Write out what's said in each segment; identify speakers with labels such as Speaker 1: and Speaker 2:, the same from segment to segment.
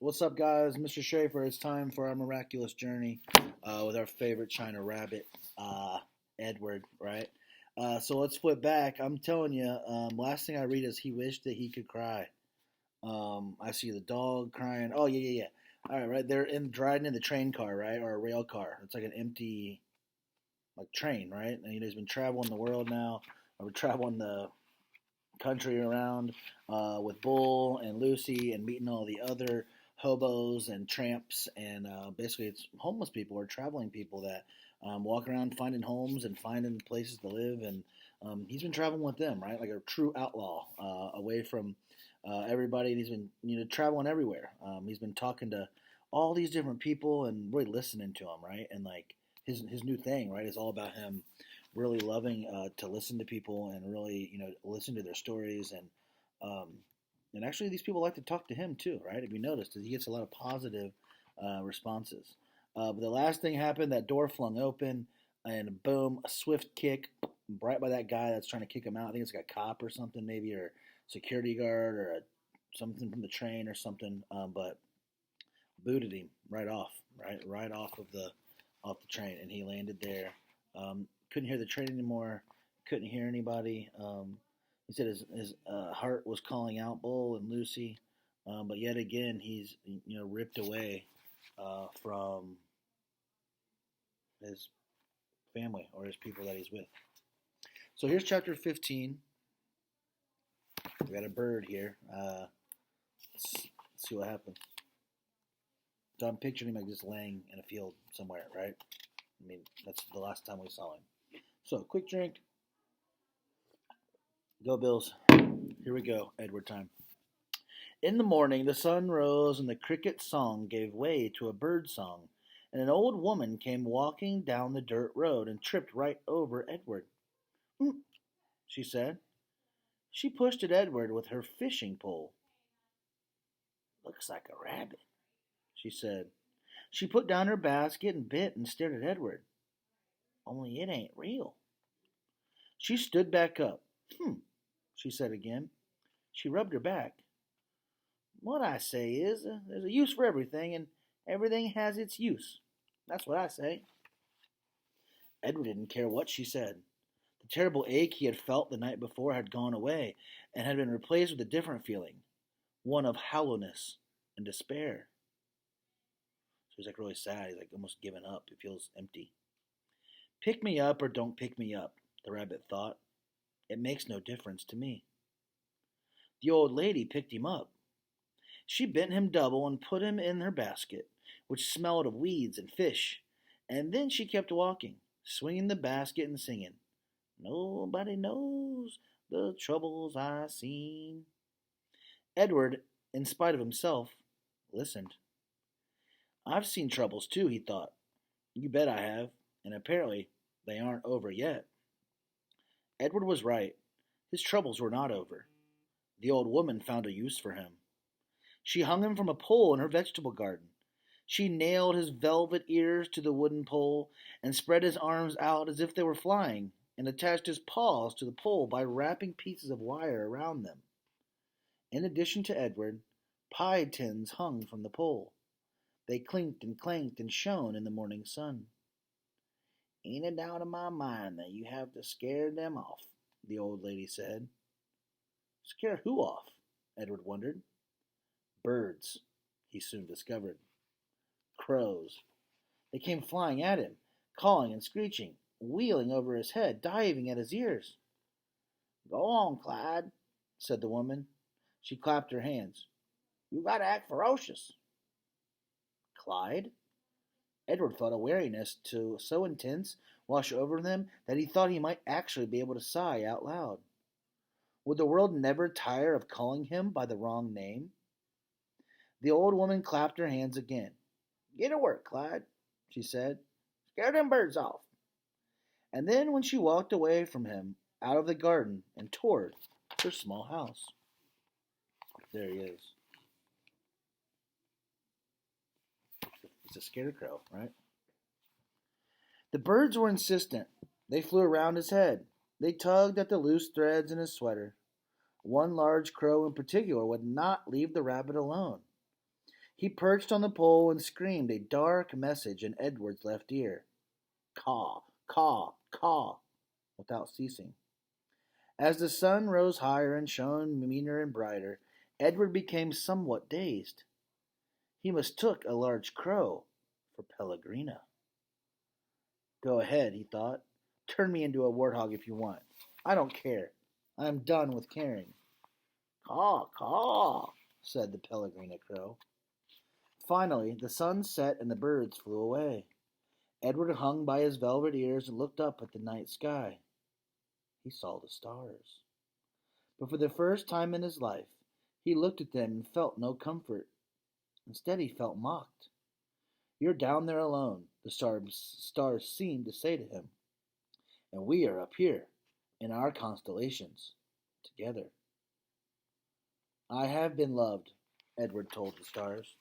Speaker 1: What's up, guys? Mr. Schaefer. It's time for our miraculous journey with our favorite China rabbit, Edward. Right. So let's flip back. I'm telling you, last thing I read is he wished that he could cry. I see the dog crying. Oh yeah. All right, right. They're riding in the train car, right, or a rail car. It's like an empty, like train, right? And he's been traveling the world now. Or traveling the country around with Bull and Lucy and meeting all the other hobos and tramps and basically it's homeless people or traveling people that walk around finding homes and finding places to live and he's been traveling with them, right, like a true outlaw, away from everybody. And he's been traveling everywhere. He's been talking to all these different people and really listening to them, right, and like his new thing, right, is all about him really loving to listen to people and really listen to their stories um, and actually these people like to talk to him too, right? If you noticed, he gets a lot of positive responses. But the last thing happened, that door flung open and boom, a swift kick right by that guy that's trying to kick him out. I think it's like a cop or something maybe, or security guard, or something from the train or something, but booted him right off of the train, and he landed there. Couldn't hear the train anymore. Couldn't hear anybody. He said his heart was calling out Bull and Lucy, but yet again he's ripped away from his family or his people that he's with. So here's chapter 15. We got a bird here. Let's see what happens. So I'm picturing him like just laying in a field somewhere, right? I mean, that's the last time we saw him. So, quick drink. Go Bills. Here we go, Edward time. In the morning, the sun rose and the cricket's song gave way to a bird song, and an old woman came walking down the dirt road and tripped right over Edward. "Mm," she said. She pushed at Edward with her fishing pole. "Looks like a rabbit," she said. She put down her basket and bit and stared at Edward. "Only it ain't real." She stood back up. "Hmm," she said again. She rubbed her back. "What I say is, there's a use for everything, and everything has its use. That's what I say." Edward didn't care what she said. The terrible ache he had felt the night before had gone away, and had been replaced with a different feeling, one of hollowness and despair. So he's like really sad. He's like almost given up. He feels empty. "Pick me up or don't pick me up," the rabbit thought. "It makes no difference to me." The old lady picked him up. She bent him double and put him in her basket, which smelled of weeds and fish, and then she kept walking, swinging the basket and singing, "Nobody knows the troubles I've seen." Edward, in spite of himself, listened. "I've seen troubles too," he thought. "You bet I have, and apparently they aren't over yet." Edward was right. His troubles were not over. The old woman found a use for him. She hung him from a pole in her vegetable garden. She nailed his velvet ears to the wooden pole and spread his arms out as if they were flying, and attached his paws to the pole by wrapping pieces of wire around them. In addition to Edward, pie tins hung from the pole. They clinked and clanked and shone in the morning sun. "Ain't a doubt in my mind that you have to scare them off," the old lady said. Scare who off? Edward wondered. Birds, he soon discovered. Crows. They came flying at him, calling and screeching, wheeling over his head, diving at his ears. "Go on, Clyde," said the woman. She clapped her hands. "You gotta act ferocious." Clyde? Edward felt a weariness so intense wash over them that he thought he might actually be able to sigh out loud. Would the world never tire of calling him by the wrong name? The old woman clapped her hands again. "Get to work, Clyde," she said. "Scare them birds off." And then when she walked away from him, out of the garden and toward her small house. There he is. He's a scarecrow, right? The birds were insistent. They flew around his head. They tugged at the loose threads in his sweater. One large crow in particular would not leave the rabbit alone. He perched on the pole and screamed a dark message in Edward's left ear. Caw, caw, caw, without ceasing. As the sun rose higher and shone meaner and brighter, Edward became somewhat dazed. He mistook a large crow for Pellegrina. Go ahead, he thought. Turn me into a warthog if you want. I don't care. I am done with caring. Caw, caw, said the Pellegrina crow. Finally, the sun set and the birds flew away. Edward hung by his velvet ears and looked up at the night sky. He saw the stars. But for the first time in his life, he looked at them and felt no comfort. Instead, he felt mocked. You're down there alone, the stars seemed to say to him, and we are up here, in our constellations, together. I have been loved, Edward told the stars.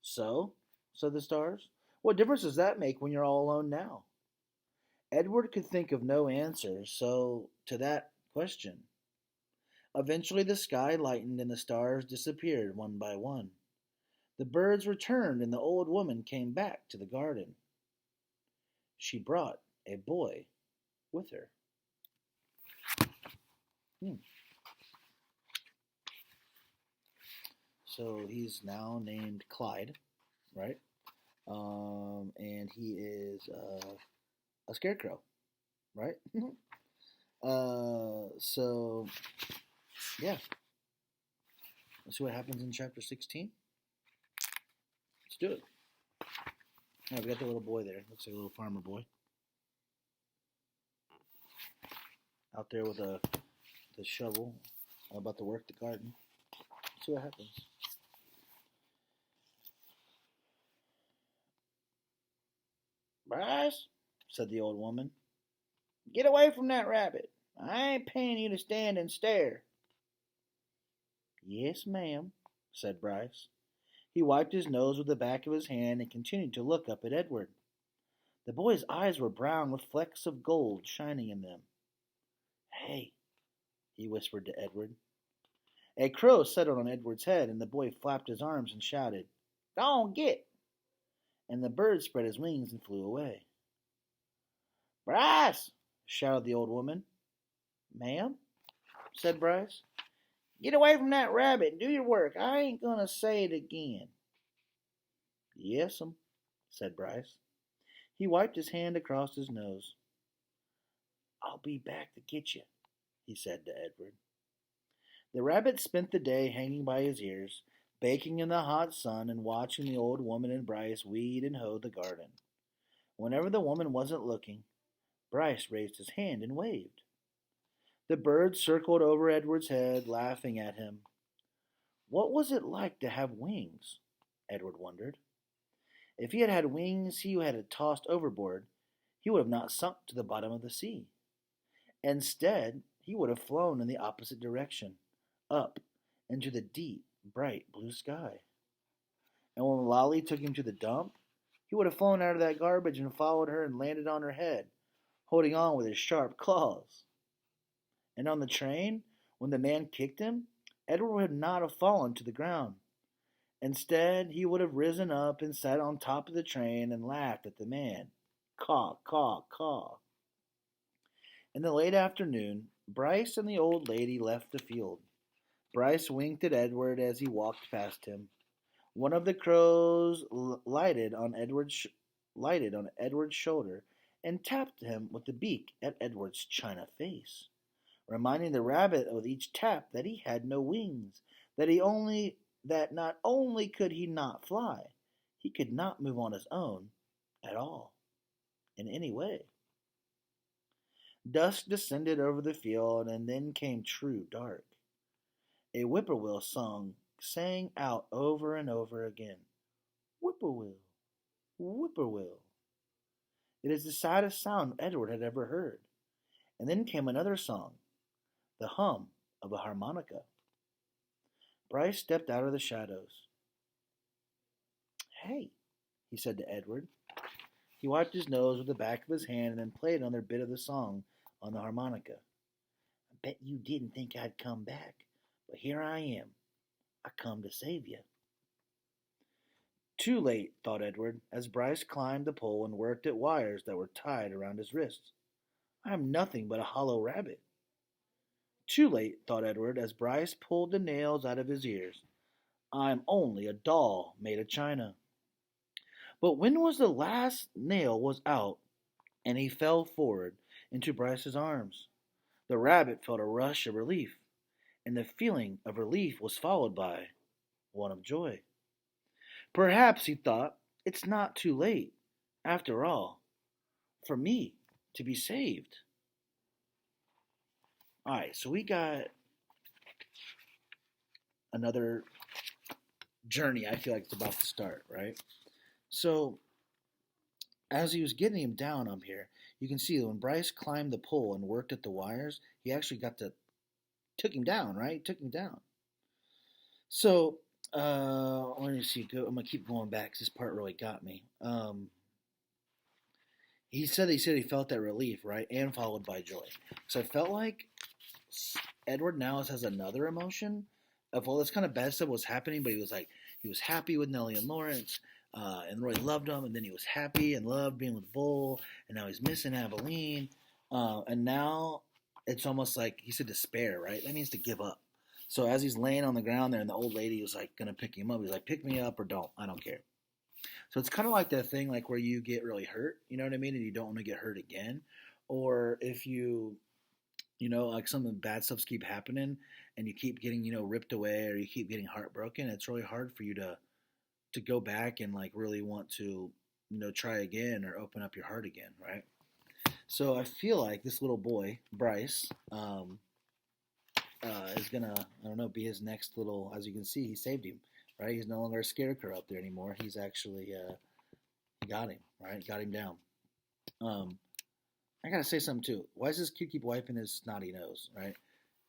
Speaker 1: So, said the stars, what difference does that make when you're all alone now? Edward could think of no answer to that question. Eventually the sky lightened and the stars disappeared one by one. The birds returned and the old woman came back to the garden. She brought a boy with her. So he's now named Clyde, right? And he is a scarecrow, right? So yeah, let's see what happens in chapter 16. Let's do it. Oh, we got the little boy there. Looks like a little farmer boy out there with the shovel, about to work the garden. Let's see what happens. Bryce, said the old woman, get away from that rabbit. I ain't paying you to stand and stare. Yes, ma'am, said Bryce. He wiped his nose with the back of his hand and continued to look up at Edward. The boy's eyes were brown with flecks of gold shining in them. Hey, he whispered to Edward. A crow settled on Edward's head, and the boy flapped his arms and shouted, Go on, get! And the bird spread his wings and flew away. Bryce! Shouted the old woman. Ma'am? Said Bryce. Get away from that rabbit and do your work. I ain't going to say it again. Yes'm, said Bryce. He wiped his hand across his nose. I'll be back to get you, he said to Edward. The rabbit spent the day hanging by his ears, baking in the hot sun and watching the old woman and Bryce weed and hoe the garden. Whenever the woman wasn't looking, Bryce raised his hand and waved. The birds circled over Edward's head, laughing at him. What was it like to have wings? Edward wondered. If he had had wings he had tossed overboard, he would have not sunk to the bottom of the sea. Instead, he would have flown in the opposite direction, up into the deep, bright blue sky. And when Lolly took him to the dump, he would have flown out of that garbage and followed her and landed on her head, holding on with his sharp claws. And on the train, when the man kicked him, Edward would not have fallen to the ground. Instead, he would have risen up and sat on top of the train and laughed at the man. Caw, caw, caw. In the late afternoon, Bryce and the old lady left the field. Bryce winked at Edward as he walked past him. One of the crows lighted on Edward's shoulder and tapped him with the beak at Edward's china face, reminding the rabbit with each tap that he had no wings, that not only could he not fly, he could not move on his own at all, in any way. Dusk descended over the field, and then came true dark. A whippoorwill sang out over and over again, Whippoorwill, whippoorwill. It is the saddest sound Edward had ever heard. And then came another song, the hum of a harmonica. Bryce stepped out of the shadows. Hey, he said to Edward. He wiped his nose with the back of his hand and then played another bit of the song on the harmonica. I bet you didn't think I'd come back, but here I am. I come to save you. Too late, thought Edward, as Bryce climbed the pole and worked at wires that were tied around his wrists. I am nothing but a hollow rabbit. Too late, thought Edward, as Bryce pulled the nails out of his ears. I am only a doll made of china. But when was the last nail was out and he fell forward into Bryce's arms? The rabbit felt a rush of relief, and the feeling of relief was followed by one of joy. Perhaps, he thought, it's not too late, after all, for me to be saved. All right, so we got another journey I feel like it's about to start, right? So, as he was getting him down up here, you can see that when Bryce climbed the pole and worked at the wires, he actually took him down, right? Took him down. So, let me see. I'm gonna keep going back because this part really got me. He said he felt that relief, right, and followed by joy. So I felt like Edward now has another emotion of all this kind of bad stuff was happening, but he was happy with Nellie and Lawrence, and Roy loved him, and then he was happy and loved being with Bull, and now he's missing Abilene, and now it's almost like he said despair, right? That means to give up. So as he's laying on the ground there, and the old lady was like gonna pick him up, he's like, "Pick me up or don't, I don't care." So it's kind of like that thing, like where you get really hurt, you know what I mean, and you don't want to get hurt again, or if like some of the bad stuffs keep happening, and you keep getting ripped away, or you keep getting heartbroken. It's really hard for you to go back and like really want to try again or open up your heart again, right? So I feel like this little boy Bryce is gonna, I don't know, be his next little. As you can see, he saved him, right? He's no longer a scarecrow up there anymore. He's actually got him, right? Got him down. I gotta say something too. Why does this kid keep wiping his snotty nose, right?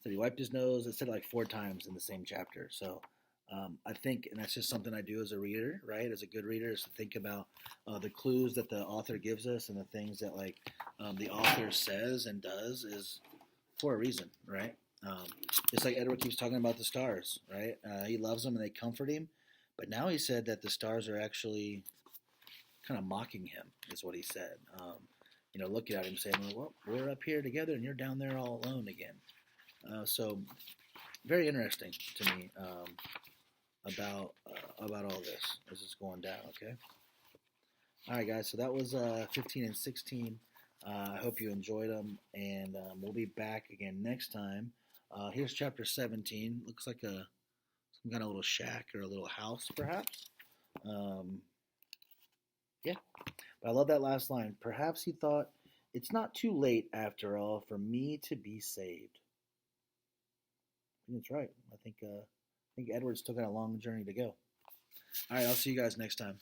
Speaker 1: So he wiped his nose. It said like 4 times in the same chapter. So I think, and that's just something I do as a reader, right? As a good reader, is to think about the clues that the author gives us and the things that the author says and does is for a reason, right? Just like Edward keeps talking about the stars, right? He loves them and they comfort him, but now he said that the stars are actually kind of mocking him, is what he said. Looking at him saying, well, we're up here together and you're down there all alone again. So very interesting to me about all this as it's going down, okay? All right, guys, so that was 15 and 16. I hope you enjoyed them, and we'll be back again next time. Here's chapter 17. Looks like some kind of little shack or a little house, perhaps. Yeah, but I love that last line. Perhaps he thought, it's not too late, after all, for me to be saved. I think that's right. I think Edward still got a long journey to go. All right, I'll see you guys next time.